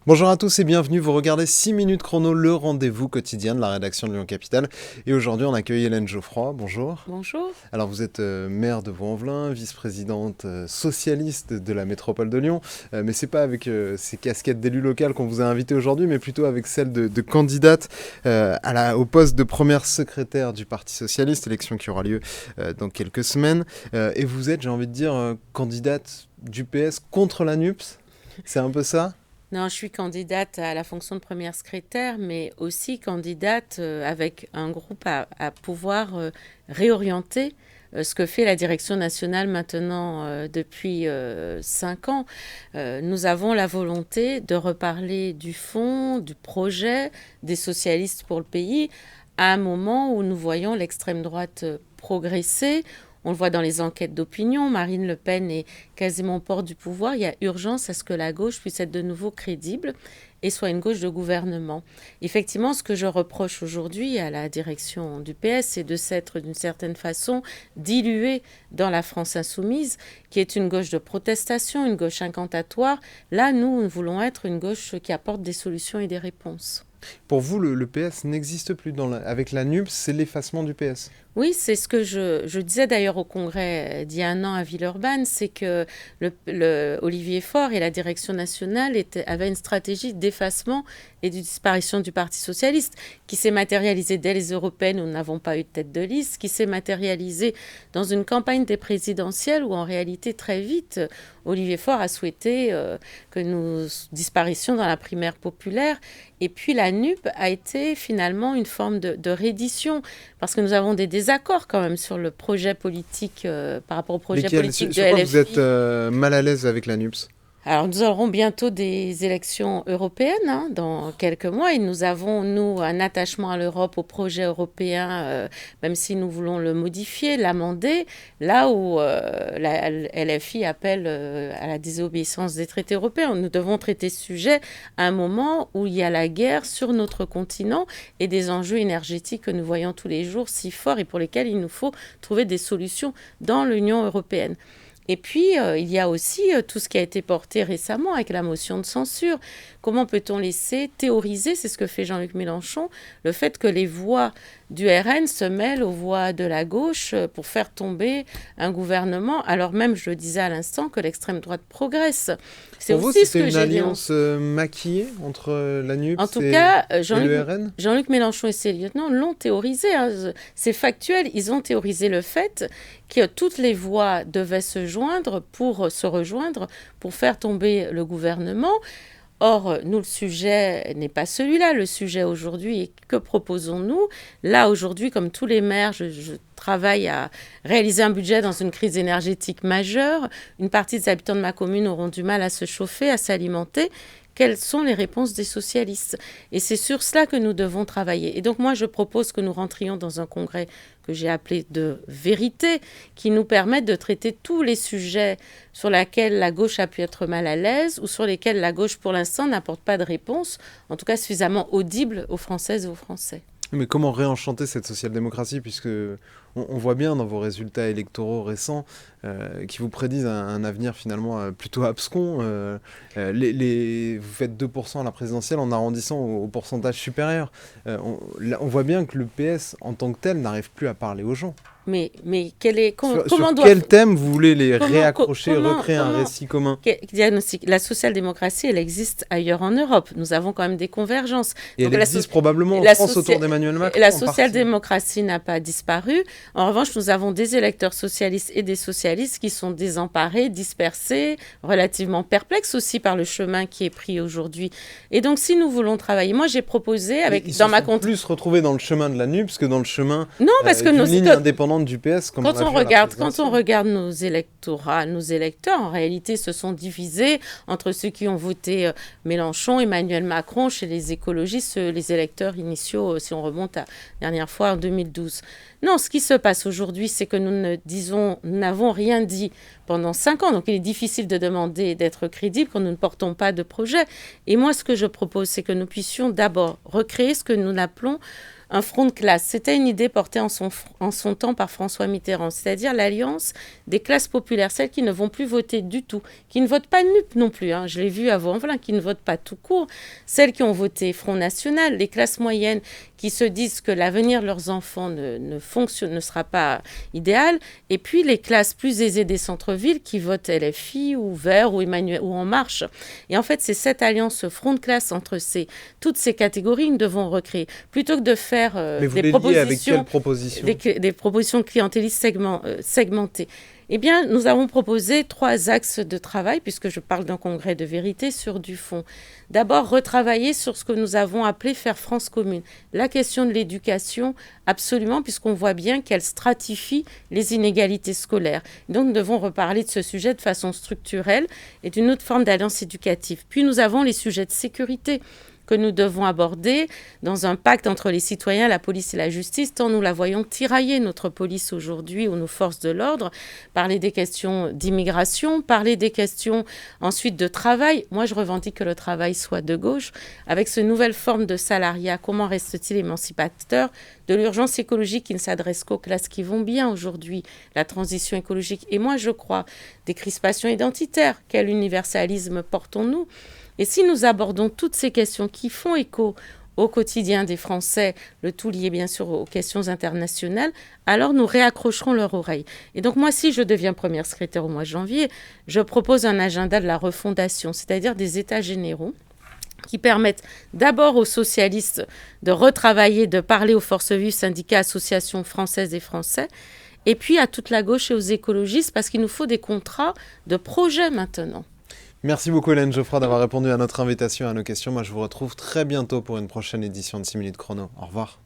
Bonjour à tous et bienvenue, vous regardez 6 minutes chrono, le rendez-vous quotidien de la rédaction de Lyon Capitale. Et aujourd'hui on accueille Hélène Geoffroy, bonjour. Bonjour. Alors vous êtes maire de Vaux-en-Velin, vice-présidente socialiste de la métropole de Lyon, mais c'est pas avec ces casquettes d'élu local qu'on vous a invité aujourd'hui, mais plutôt avec celle de candidate au poste de première secrétaire du Parti socialiste, élection qui aura lieu dans quelques semaines. Et vous êtes, j'ai envie de dire, candidate du PS contre la NUPS, c'est un peu ça? Non, je suis candidate à la fonction de première secrétaire, mais aussi candidate avec un groupe à pouvoir réorienter ce que fait la direction nationale maintenant depuis 5 ans. Nous avons la volonté de reparler du fond, du projet des socialistes pour le pays, à un moment où nous voyons l'extrême droite progresser. On le voit dans les enquêtes d'opinion, Marine Le Pen est quasiment au port du pouvoir. Il y a urgence à ce que la gauche puisse être de nouveau crédible et soit une gauche de gouvernement. Effectivement, ce que je reproche aujourd'hui à la direction du PS, c'est de s'être d'une certaine façon diluée dans la France insoumise, qui est une gauche de protestation, une gauche incantatoire. Là, nous voulons être une gauche qui apporte des solutions et des réponses. Pour vous, le PS n'existe plus avec la NUPS, c'est l'effacement du PS. Oui, c'est ce que je disais d'ailleurs au congrès d'il y a un an à Villeurbanne, c'est que Olivier Faure et la direction nationale avaient une stratégie d'effacement et de disparition du Parti socialiste qui s'est matérialisée dès les européennes où nous n'avons pas eu de tête de liste, qui s'est matérialisée dans une campagne des présidentielles où en réalité très vite Olivier Faure a souhaité que nous disparaissions dans la primaire populaire. Et puis la NUP a été finalement une forme de reddition parce que nous avons des désaccords quand même sur le projet politique par rapport au projet politique de sur quoi LFI. vous êtes mal à l'aise avec la NUPS? Alors, nous aurons bientôt des élections européennes dans quelques mois et nous avons, nous, un attachement à l'Europe, au projet européen, même si nous voulons le modifier, l'amender, là où la LFI appelle à la désobéissance des traités européens. Nous devons traiter ce sujet à un moment où il y a la guerre sur notre continent et des enjeux énergétiques que nous voyons tous les jours si forts et pour lesquels il nous faut trouver des solutions dans l'Union européenne. Et puis, il y a aussi tout ce qui a été porté récemment avec la motion de censure. Comment peut-on laisser théoriser, c'est ce que fait Jean-Luc Mélenchon, le fait que les voix du RN se mêlent aux voix de la gauche pour faire tomber un gouvernement, alors même, je le disais à l'instant, que l'extrême droite progresse. C'est Pour vous, aussi ce c'était que une j'ai alliance maquillée entre la En NUPS tout cas, et le RN? Jean-Luc Mélenchon et ses lieutenants l'ont théorisé. C'est factuel. Ils ont théorisé le fait que toutes les voix devaient se rejoindre pour faire tomber le gouvernement. Or, nous, le sujet n'est pas celui-là. Le sujet aujourd'hui est que proposons-nous? Là, aujourd'hui, comme tous les maires, je travaille à réaliser un budget dans une crise énergétique majeure. Une partie des habitants de ma commune auront du mal à se chauffer, à s'alimenter. Quelles sont les réponses des socialistes? Et c'est sur cela que nous devons travailler. Et donc moi, je propose que nous rentrions dans un congrès que j'ai appelé de vérité, qui nous permette de traiter tous les sujets sur lesquels la gauche a pu être mal à l'aise ou sur lesquels la gauche, pour l'instant, n'apporte pas de réponse, en tout cas suffisamment audible aux Françaises et aux Français. Mais comment réenchanter cette social-démocratie, puisque on voit bien dans vos résultats électoraux récents qui vous prédisent un avenir finalement plutôt abscon. Vous faites 2% à la présidentielle en arrondissant au pourcentage supérieur. On voit bien que le PS en tant que tel n'arrive plus à parler aux gens. Mais Sur quel thème vous voulez les réaccrocher, recréer un récit commun? La social-démocratie, elle existe ailleurs en Europe. Nous avons quand même des convergences. Et donc elle existe probablement en France autour d'Emmanuel Macron. La social-démocratie n'a pas disparu. En revanche, nous avons des électeurs socialistes et des socialistes qui sont désemparés, dispersés, relativement perplexes aussi par le chemin qui est pris aujourd'hui. Et donc, si nous voulons travailler, moi j'ai proposé ils se sont plus retrouvés dans le chemin de la NUPS que dans le chemin d'une ligne indépendante du PS. Quand on regarde nos électeurs, en réalité, se sont divisés entre ceux qui ont voté Mélenchon, Emmanuel Macron, chez les écologistes, les électeurs initiaux, si on remonte à la dernière fois en 2012. Non, ce qui se passe aujourd'hui, c'est que nous n'avons rien dit pendant 5 ans. Donc, il est difficile de demander d'être crédible quand nous ne portons pas de projet. Et moi, ce que je propose, c'est que nous puissions d'abord recréer ce que nous appelons un front de classe. C'était une idée portée en son temps par François Mitterrand, c'est-à-dire l'alliance des classes populaires, celles qui ne vont plus voter du tout, qui ne votent pas NUP non plus, je l'ai vu à Vaux-en-Velin, qui ne votent pas tout court, celles qui ont voté Front National, les classes moyennes qui se disent que l'avenir de leurs enfants ne sera pas idéal, et puis les classes plus aisées des centres-villes qui votent LFI ou Vert ou Emmanuel ou En Marche. Et en fait, c'est cette alliance, ce front de classe entre toutes ces catégories que nous devons recréer, plutôt que de faire des propositions clientélistes segmentées. Eh bien, nous avons proposé 3 axes de travail, puisque je parle d'un congrès de vérité sur du fond. D'abord, retravailler sur ce que nous avons appelé faire France commune. La question de l'éducation, absolument, puisqu'on voit bien qu'elle stratifie les inégalités scolaires. Donc, nous devons reparler de ce sujet de façon structurelle et d'une autre forme d'alliance éducative. Puis, nous avons les sujets de sécurité que nous devons aborder dans un pacte entre les citoyens, la police et la justice, tant nous la voyons tirailler, notre police aujourd'hui ou nos forces de l'ordre, parler des questions d'immigration, parler des questions ensuite de travail. Moi, je revendique que le travail soit de gauche. Avec cette nouvelle forme de salariat, comment reste-t-il émancipateur de l'urgence écologique qui ne s'adresse qu'aux classes qui vont bien aujourd'hui, la transition écologique. Et moi, je crois des crispations identitaires. Quel universalisme portons-nous ? Et si nous abordons toutes ces questions qui font écho au quotidien des Français, le tout lié bien sûr aux questions internationales, alors nous réaccrocherons leur oreille. Et donc moi, si je deviens première secrétaire au mois de janvier, je propose un agenda de la refondation, c'est-à-dire des états généraux qui permettent d'abord aux socialistes de retravailler, de parler aux forces vives, syndicats, associations françaises et français, et puis à toute la gauche et aux écologistes, parce qu'il nous faut des contrats de projet maintenant. Merci beaucoup Hélène Geoffroy d'avoir répondu à notre invitation et à nos questions. Moi je vous retrouve très bientôt pour une prochaine édition de 6 minutes chrono. Au revoir.